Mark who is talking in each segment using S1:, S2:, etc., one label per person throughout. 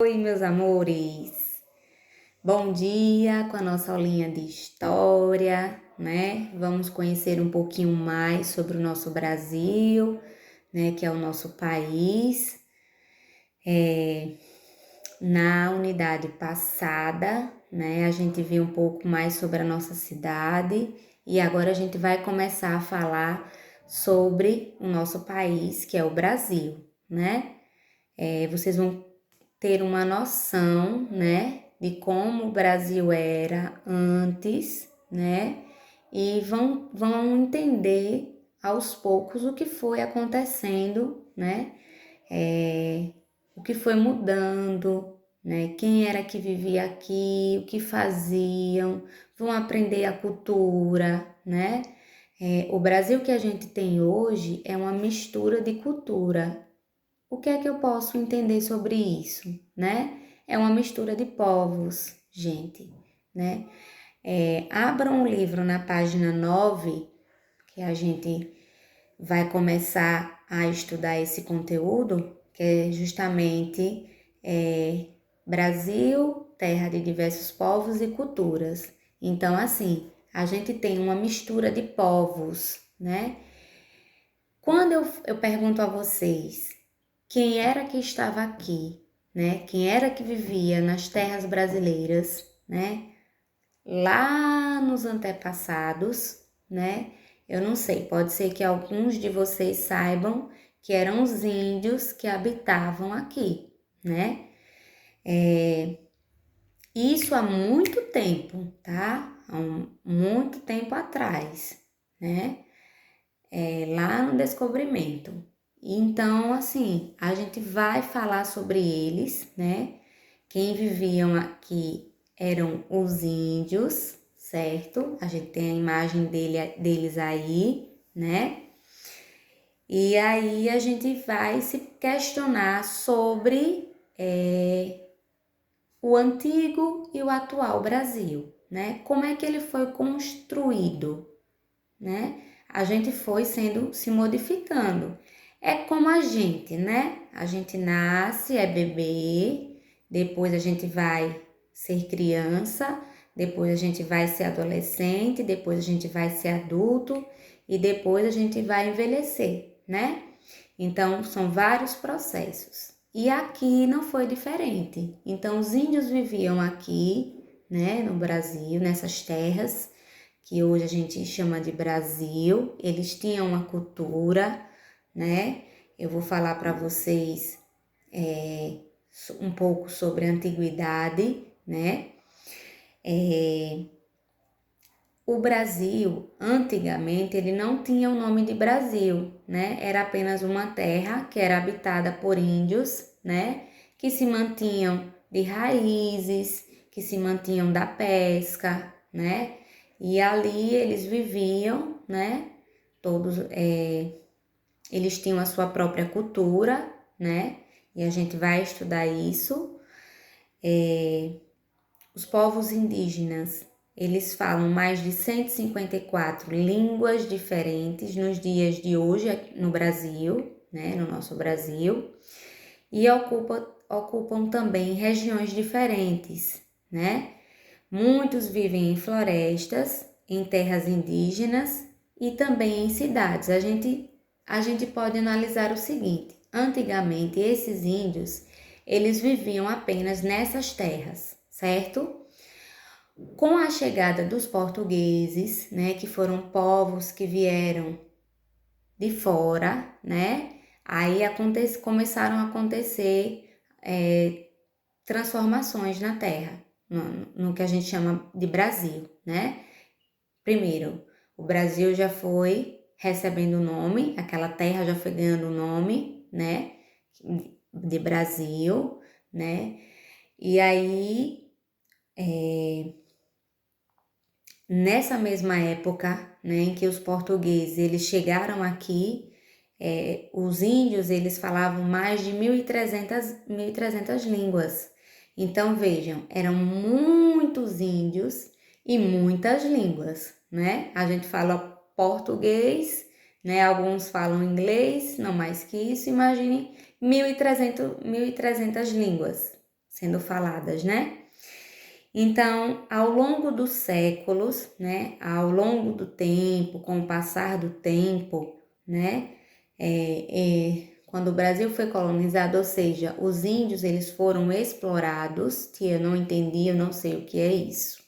S1: Oi, meus amores! Bom dia com a nossa aulinha de história, né? Vamos conhecer um pouquinho mais sobre o nosso Brasil, né? Que é o nosso país. Na unidade passada, né? A gente viu um pouco mais sobre a nossa cidade e agora a gente vai começar a falar sobre o nosso país, que é o Brasil, né? Vocês vão ter uma noção, né, de como o Brasil era antes, né, e vão entender aos poucos o que foi acontecendo, né, o que foi mudando, né, quem era que vivia aqui, o que faziam, vão aprender a cultura, né. O Brasil que a gente tem hoje é uma mistura de cultura. O que é que eu posso entender sobre isso, né? É uma mistura de povos, gente, né? Abram um livro na página 9, que a gente vai começar a estudar esse conteúdo, que é justamente Brasil, terra de diversos povos e culturas. Então, assim, a gente tem uma mistura de povos, né? Quando eu pergunto a vocês quem era que estava aqui, né? Quem era que vivia nas terras brasileiras, né? Lá nos antepassados, né? Eu não sei, pode ser que alguns de vocês saibam que eram os índios que habitavam aqui, né? Isso há muito tempo, tá? Muito tempo atrás, né? Lá no descobrimento. Então, assim, a gente vai falar sobre eles, né? Quem viviam aqui eram os índios, certo? A gente tem a imagem deles aí, né? E aí a gente vai se questionar sobre o antigo e o atual Brasil, né? Como é que ele foi construído, né? A gente foi se modificando. É como a gente, né? A gente nasce, é bebê, depois a gente vai ser criança, depois a gente vai ser adolescente, depois a gente vai ser adulto e depois a gente vai envelhecer, né? Então, são vários processos. E aqui não foi diferente. Então, os índios viviam aqui, né, no Brasil, nessas terras que hoje a gente chama de Brasil. Eles tinham uma cultura, né? Eu vou falar para vocês um pouco sobre a antiguidade, né? O Brasil, antigamente, ele não tinha o nome de Brasil, né? Era apenas uma terra que era habitada por índios, né? Que se mantinham de raízes, que se mantinham da pesca, né? E ali eles viviam, né? Todos, eles tinham a sua própria cultura, né? E a gente vai estudar isso. Os povos indígenas, eles falam mais de 154 línguas diferentes nos dias de hoje no Brasil, né, no nosso Brasil, e ocupam também regiões diferentes, né? Muitos vivem em florestas, em terras indígenas e também em cidades. A gente pode analisar o seguinte: antigamente esses índios, eles viviam apenas nessas terras, certo? Com a chegada dos portugueses, né, que foram povos que vieram de fora, né, aí começaram a acontecer transformações na terra, no que a gente chama de Brasil, né? Primeiro, o Brasil já foi recebendo o nome, aquela terra já foi ganhando o nome, né, de Brasil, né? E aí, nessa mesma época, né, em que os portugueses eles chegaram aqui, os índios eles falavam mais de 1.300 línguas. Então vejam, eram muitos índios e muitas línguas, né? A gente fala português, né? Alguns falam inglês, não mais que isso. Imagine 1.300 línguas, sendo faladas, né? Então, ao longo dos séculos, né, ao longo do tempo, com o passar do tempo, né, quando o Brasil foi colonizado, ou seja, os índios eles foram explorados. Tia, não entendi, eu não sei o que é isso.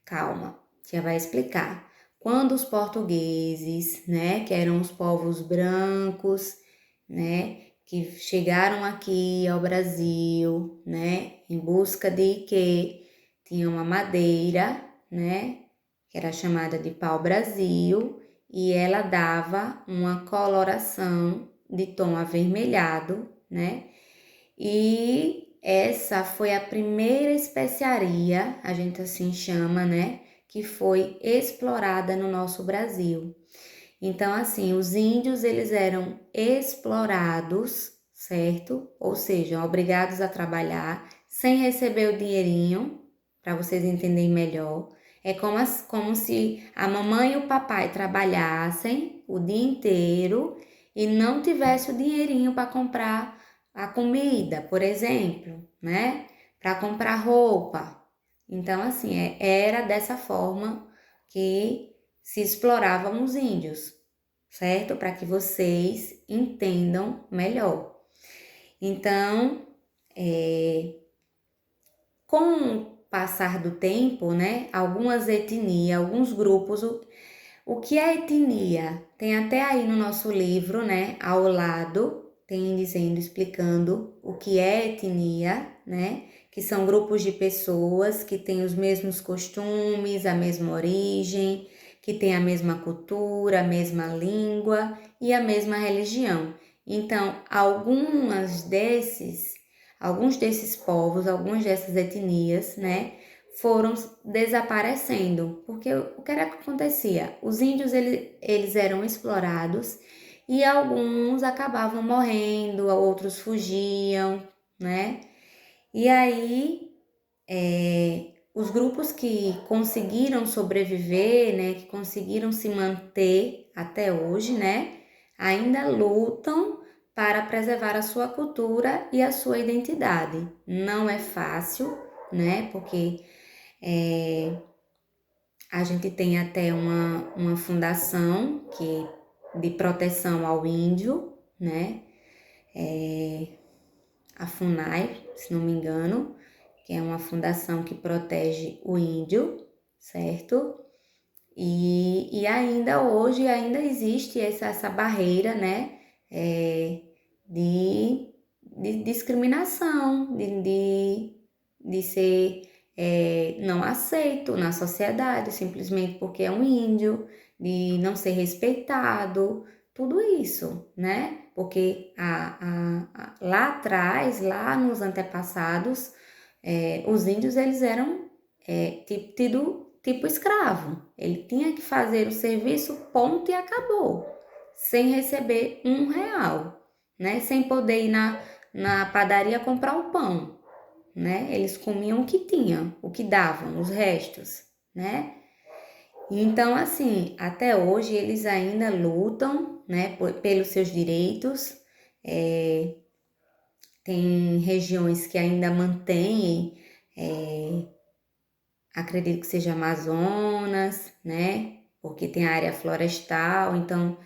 S1: Calma, tia vai explicar. Quando os portugueses, né, que eram os povos brancos, né, que chegaram aqui ao Brasil, né, em busca de quê? Tinha uma madeira, né, que era chamada de pau-brasil, e ela dava uma coloração de tom avermelhado, né? E essa foi a primeira especiaria, a gente assim chama, né, que foi explorada no nosso Brasil. Então, assim, os índios eles eram explorados, certo? Ou seja, obrigados a trabalhar sem receber o dinheirinho, para vocês entenderem melhor. É como se a mamãe e o papai trabalhassem o dia inteiro e não tivesse o dinheirinho para comprar a comida, por exemplo, né? Para comprar roupa. Então, assim, era dessa forma que se exploravam os índios, certo? Para que vocês entendam melhor. Então, com o passar do tempo, né, algumas etnias, alguns grupos, o que é etnia? Tem até aí no nosso livro, né, ao lado, tem dizendo, explicando o que é etnia, né, que são grupos de pessoas que têm os mesmos costumes, a mesma origem, que têm a mesma cultura, a mesma língua e a mesma religião. Então, alguns desses povos, algumas dessas etnias, né, foram desaparecendo, porque o que era que acontecia? Os índios eles eram explorados e alguns acabavam morrendo, outros fugiam, né? E aí os grupos que conseguiram sobreviver, né, que conseguiram se manter até hoje, né, ainda lutam para preservar a sua cultura e a sua identidade. Não é fácil, né, porque a gente tem até uma fundação de proteção ao índio, né? A FUNAI, se não me engano, que é uma fundação que protege o índio, certo? E ainda hoje ainda existe essa barreira, né? De discriminação, de ser não aceito na sociedade, simplesmente porque é um índio, de não ser respeitado, tudo isso, né? Porque lá atrás, lá nos antepassados, os índios eles eram tido tipo escravo. Ele tinha que fazer o serviço, ponto e acabou, sem receber R$ 1, né? Sem poder ir na padaria comprar o pão, né? Eles comiam o que tinham, o que davam, os restos, né? Então, assim, até hoje eles ainda lutam, né, pelos seus direitos. Tem regiões que ainda mantêm, acredito que seja Amazonas, né? Porque tem a área florestal, então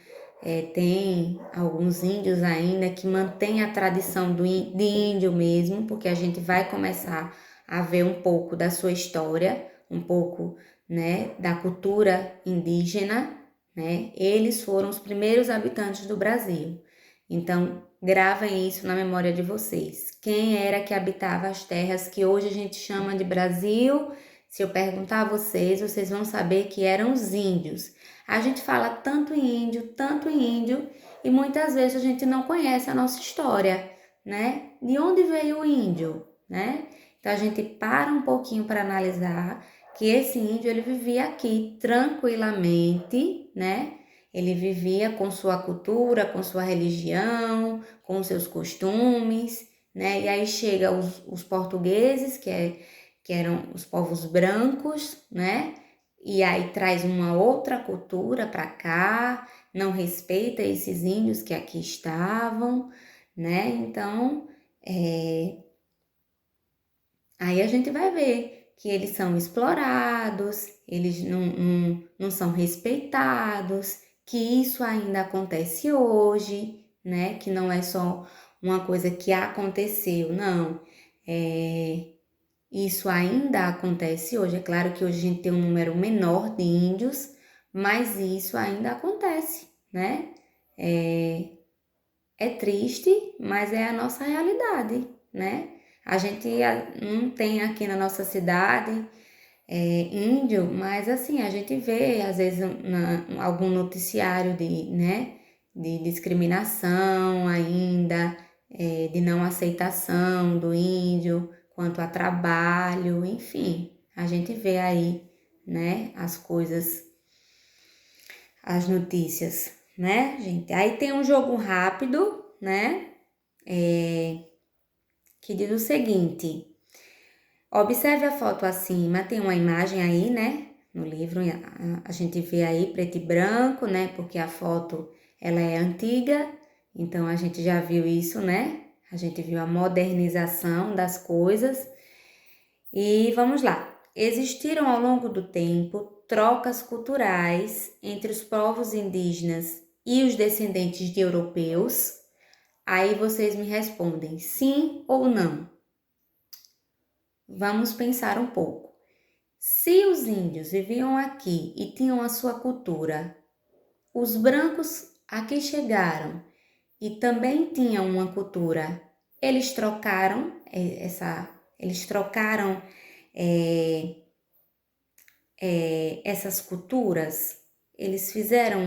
S1: tem alguns índios ainda que mantêm a tradição de índio mesmo, porque a gente vai começar a ver um pouco da sua história, um pouco, né, da cultura indígena, né? Eles foram os primeiros habitantes do Brasil. Então, gravem isso na memória de vocês. Quem era que habitava as terras que hoje a gente chama de Brasil? Se eu perguntar a vocês, vocês vão saber que eram os índios. A gente fala tanto em índio, e muitas vezes a gente não conhece a nossa história, né? De onde veio o índio, né? Então a gente para um pouquinho para analisar que esse índio ele vivia aqui tranquilamente, né? Ele vivia com sua cultura, com sua religião, com seus costumes, né? E aí chega os portugueses, que eram os povos brancos, né? E aí traz uma outra cultura para cá, não respeita esses índios que aqui estavam, né? Então, Aí a gente vai ver que eles são explorados, eles não são respeitados, que isso ainda acontece hoje, né? Que não é só uma coisa que aconteceu, não. Isso ainda acontece hoje. É claro que hoje a gente tem um número menor de índios, mas isso ainda acontece, né? É triste, mas é a nossa realidade, né? A gente não tem aqui na nossa cidade índio, mas assim, a gente vê às vezes algum noticiário né, de discriminação ainda, de não aceitação do índio quanto a trabalho, enfim, a gente vê aí, né, as coisas, as notícias, né, gente? Aí tem um jogo rápido, né, que diz o seguinte: observe a foto acima, tem uma imagem aí, né? No livro a gente vê aí preto e branco, né? Porque a foto ela é antiga, então a gente já viu isso, né? A gente viu a modernização das coisas. E vamos lá. Existiram ao longo do tempo trocas culturais entre os povos indígenas e os descendentes de europeus. Aí vocês me respondem sim ou não. Vamos pensar um pouco. Se os índios viviam aqui e tinham a sua cultura, os brancos aqui chegaram e também tinham uma cultura, eles trocaram é, essas culturas, eles fizeram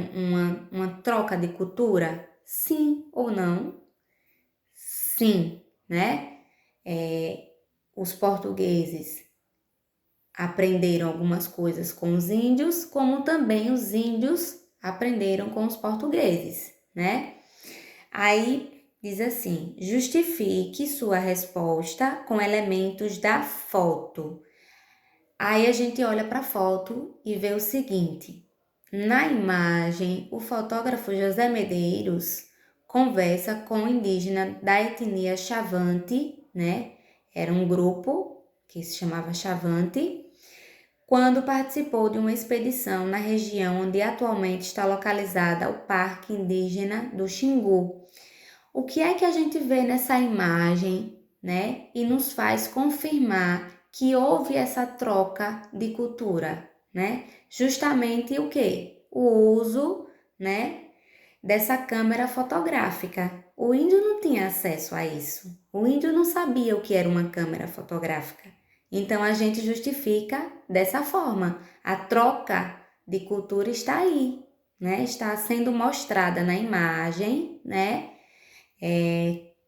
S1: uma troca de cultura, sim ou não? Sim, né? Os portugueses aprenderam algumas coisas com os índios, como também os índios aprenderam com os portugueses, né? Aí diz assim: justifique sua resposta com elementos da foto. Aí a gente olha para a foto e vê o seguinte: na imagem, o fotógrafo José Medeiros conversa com um indígena da etnia Xavante, né? Era um grupo que se chamava Xavante, quando participou de uma expedição na região onde atualmente está localizada o Parque Indígena do Xingu. O que é que a gente vê nessa imagem, né? E nos faz confirmar que houve essa troca de cultura, né? Justamente o quê? O uso, né, dessa câmera fotográfica. O índio não tinha acesso a isso. O índio não sabia o que era uma câmera fotográfica. Então a gente justifica dessa forma. A troca de cultura está aí, né? Está sendo mostrada na imagem, né?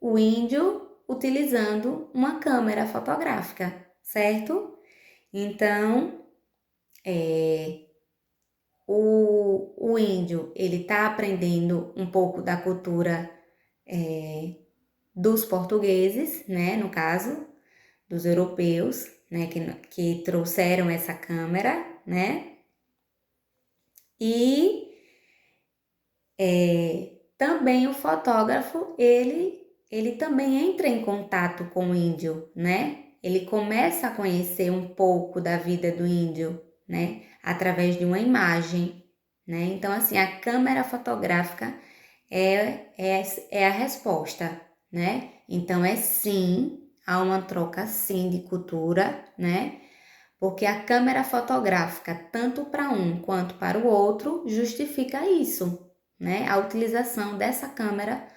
S1: O índio utilizando uma câmera fotográfica, certo? Então, o índio, ele está aprendendo um pouco da cultura dos portugueses, né, no caso, dos europeus, né, que trouxeram essa câmera, né, e também o fotógrafo, ele também entra em contato com o índio, né, ele começa a conhecer um pouco da vida do índio, né, através de uma imagem, né, então assim, a câmera fotográfica é a resposta, né? Então é sim, há uma troca sim de cultura, né? Porque a câmera fotográfica, tanto para um quanto para o outro, justifica isso, né? A utilização dessa câmera,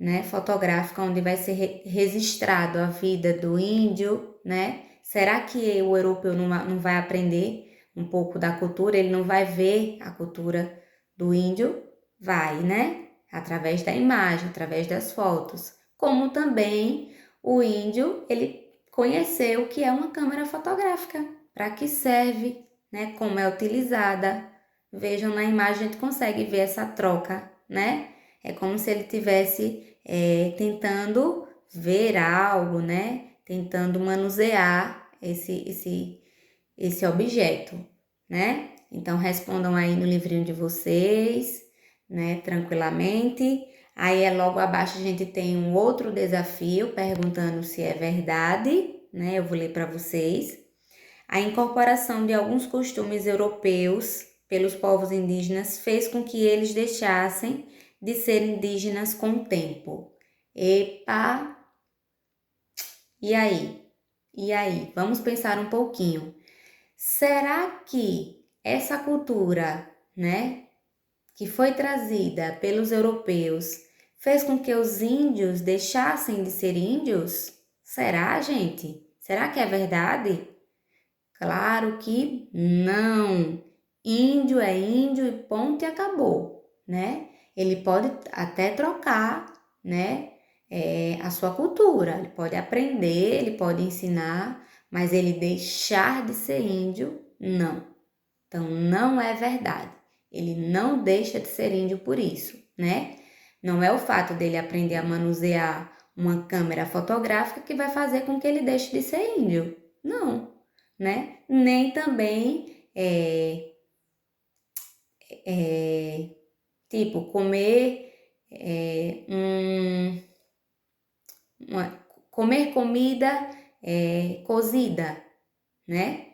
S1: né, fotográfica, onde vai ser registrado a vida do índio, né? Será que o europeu não vai aprender um pouco da cultura? Ele não vai ver a cultura do índio? Vai, né? Através da imagem, através das fotos. Como também o índio, ele conheceu o que é uma câmera fotográfica, para que serve, né? Como é utilizada. Vejam na imagem, a gente consegue ver essa troca, né? É como se ele tivesse tentando ver algo, né? Tentando manusear esse objeto, né? Então respondam aí no livrinho de vocês, né? Tranquilamente. Aí logo abaixo a gente tem um outro desafio perguntando se é verdade, né? Eu vou ler para vocês. A incorporação de alguns costumes europeus pelos povos indígenas fez com que eles deixassem de ser indígenas com o tempo. Epa! E aí? E aí? Vamos pensar um pouquinho. Será que essa cultura, né, que foi trazida pelos europeus, fez com que os índios deixassem de ser índios? Será, gente? Será que é verdade? Claro que não. Índio é índio e ponto e acabou, né? Ele pode até trocar, né, a sua cultura, ele pode aprender, ele pode ensinar, mas ele deixar de ser índio, não. Então, não é verdade. Ele não deixa de ser índio por isso, né? Não é o fato dele aprender a manusear uma câmera fotográfica que vai fazer com que ele deixe de ser índio. Não, né? Nem também tipo comer comer comida cozida, né?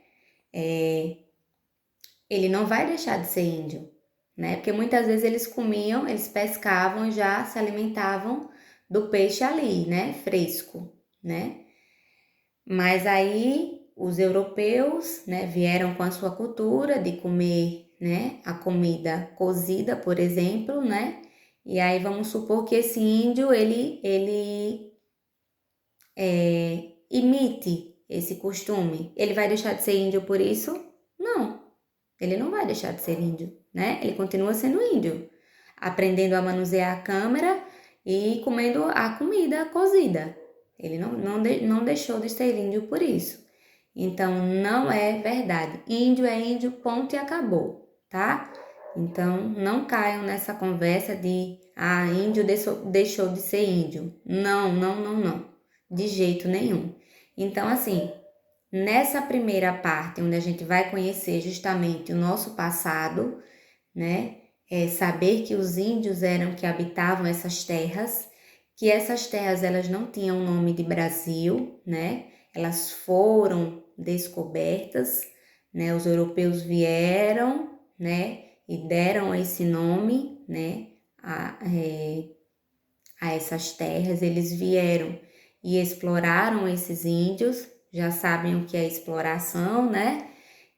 S1: Ele não vai deixar de ser índio, né? Porque muitas vezes eles comiam, eles pescavam e já se alimentavam do peixe ali, né? Fresco, né? Mas aí os europeus, né, vieram com a sua cultura de comer, né, a comida cozida, por exemplo, né? E aí vamos supor que esse índio ele imite esse costume. Ele vai deixar de ser índio por isso? Não. Ele não vai deixar de ser índio, né? Ele continua sendo índio, aprendendo a manusear a câmera e comendo a comida cozida. Ele não deixou de ser índio por isso. Então, não é verdade. Índio é índio, ponto e acabou, tá? Então, não caiam nessa conversa de índio deixou de ser índio. Não, não, não, não. De jeito nenhum. Então, assim, nessa primeira parte, onde a gente vai conhecer justamente o nosso passado, né? Saber que os índios eram que habitavam essas terras, que essas terras elas não tinham o nome de Brasil, né? Elas foram descobertas, né? Os europeus vieram, né? E deram esse nome, né? A essas terras, eles vieram e exploraram esses índios, já sabem o que é exploração, né?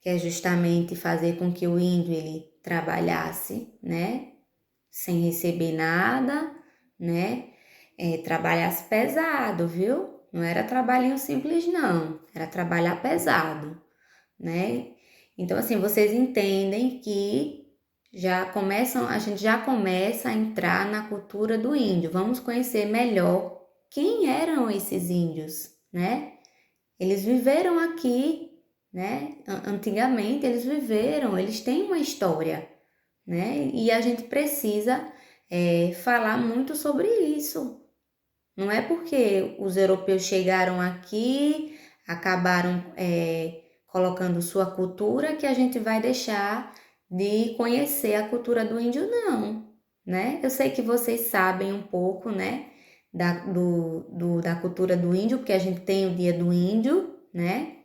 S1: Que é justamente fazer com que o índio ele trabalhasse, né? Sem receber nada, né? Trabalhasse pesado, viu? Não era trabalhinho simples, não. Era trabalhar pesado, né? Então, assim, vocês entendem que a gente já começa a entrar na cultura do índio. Vamos conhecer melhor quem eram esses índios, né? Eles viveram aqui, né? Antigamente eles viveram, eles têm uma história, né? E a gente precisa falar muito sobre isso. Não é porque os europeus chegaram aqui, acabaram colocando sua cultura que a gente vai deixar de conhecer a cultura do índio, não, né? Eu sei que vocês sabem um pouco, né, da cultura do índio, porque a gente tem o Dia do Índio, né?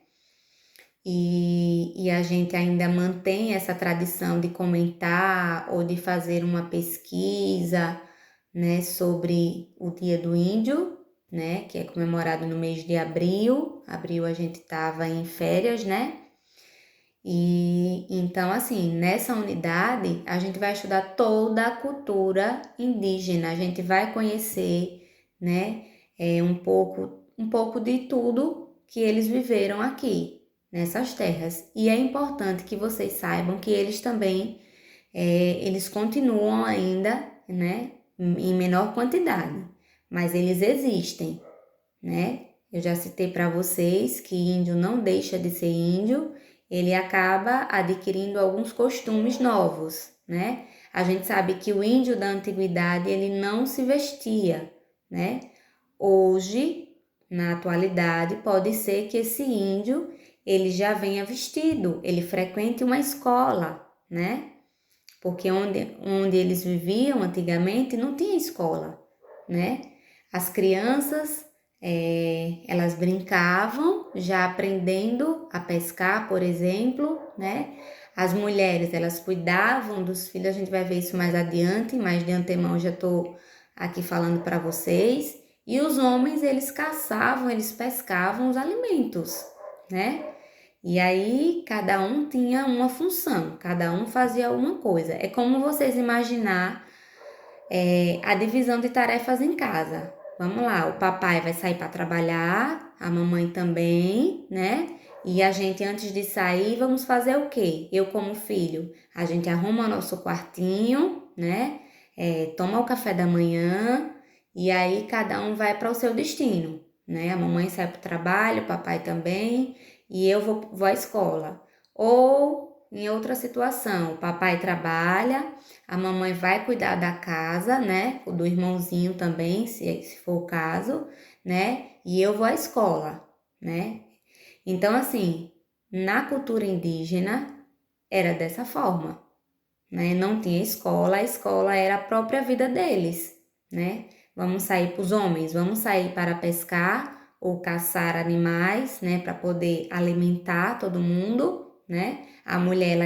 S1: E a gente ainda mantém essa tradição de comentar ou de fazer uma pesquisa, né, sobre o Dia do Índio, né, que é comemorado no mês de abril. Abril a gente estava em férias, né? E então, assim, nessa unidade a gente vai estudar toda a cultura indígena, a gente vai conhecer, né, um pouco de tudo que eles viveram aqui nessas terras. E é importante que vocês saibam que eles também, eles continuam ainda, né, em menor quantidade, mas eles existem, né? Eu já citei para vocês que índio não deixa de ser índio, ele acaba adquirindo alguns costumes novos, né? A gente sabe que o índio da antiguidade, ele não se vestia, né? Hoje, na atualidade, pode ser que esse índio, ele já venha vestido, ele frequente uma escola, né? Porque onde eles viviam antigamente não tinha escola, né? As crianças elas brincavam, já aprendendo a pescar, por exemplo, né? As mulheres, elas cuidavam dos filhos, a gente vai ver isso mais adiante, mas de antemão já estou aqui falando para vocês. E os homens, eles caçavam, eles pescavam os alimentos, né? E aí, cada um tinha uma função, cada um fazia uma coisa. É como vocês imaginar a divisão de tarefas em casa. Vamos lá, o papai vai sair para trabalhar, a mamãe também, né? E a gente, antes de sair, vamos fazer o quê? Eu, como filho, a gente arruma nosso quartinho, né? Toma o café da manhã e aí cada um vai para o seu destino, né? A mamãe sai para o trabalho, o papai também, e eu vou à escola. Ou, em outra situação, o papai trabalha, a mamãe vai cuidar da casa, né? Do irmãozinho também, se for o caso, né? E eu vou à escola, né? Então, assim, na cultura indígena era dessa forma, né? Não tinha escola, a escola era a própria vida deles, né? Vamos sair para os homens, vamos sair para pescar ou caçar animais, né? Para poder alimentar todo mundo, né? A mulher,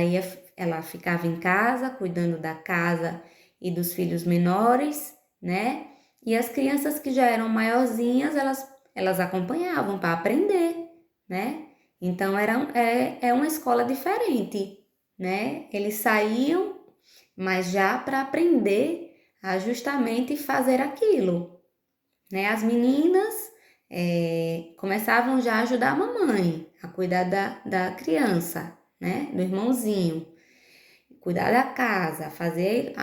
S1: ela ficava em casa, cuidando da casa e dos filhos menores, né? E as crianças que já eram maiorzinhas, elas acompanhavam para aprender, né? Então, é uma escola diferente, né? Eles saíam, mas já para aprender a justamente fazer aquilo, né? As meninas começavam já a ajudar a mamãe a cuidar da criança, né? Do irmãozinho, cuidar da casa, fazer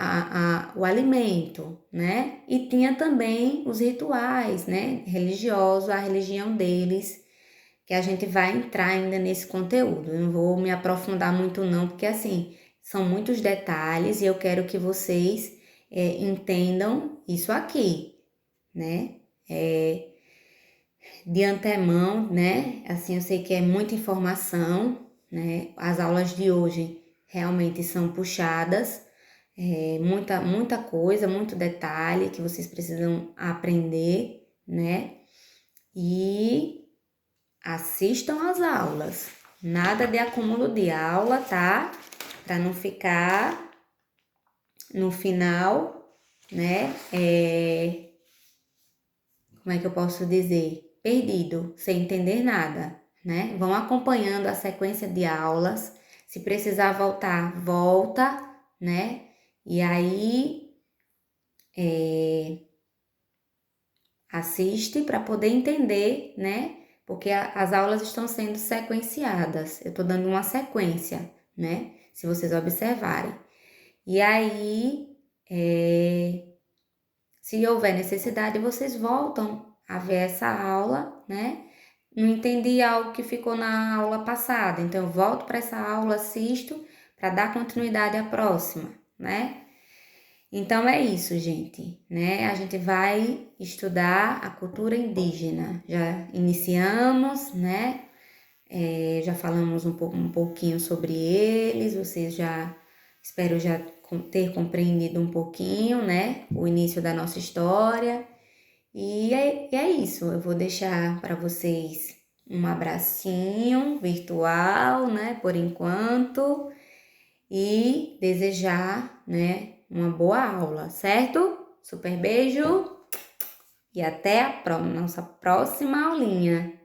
S1: o alimento, né? E tinha também os rituais, né? Religiosos, a religião deles, que a gente vai entrar ainda nesse conteúdo. Eu não vou me aprofundar muito não, porque assim, são muitos detalhes e eu quero que vocês entendam isso aqui, né? De antemão, né? Assim, eu sei que é muita informação, né? As aulas de hoje realmente são puxadas, muita coisa, muito detalhe que vocês precisam aprender, né? E assistam às aulas. Nada de acúmulo de aula, tá? Para não ficar no final, né? Como é que eu posso dizer? Perdido, sem entender nada, né? Vão acompanhando a sequência de aulas. Se precisar voltar, volta, né? E aí assiste para poder entender, né? Porque as aulas estão sendo sequenciadas. Eu estou dando uma sequência, né? Se vocês observarem. E aí, se houver necessidade, vocês voltam a ver essa aula, né? Não entendi algo que ficou na aula passada, então eu volto para essa aula, assisto para dar continuidade à próxima, né? Então é isso, gente, né? A gente vai estudar a cultura indígena. Já iniciamos, né? Já falamos um pouquinho sobre eles. Vocês espero já ter compreendido um pouquinho, né? O início da nossa história. E é isso. Eu vou deixar para vocês um abracinho virtual, né? Por enquanto e desejar, né, uma boa aula, certo? Super beijo e até a nossa próxima aulinha.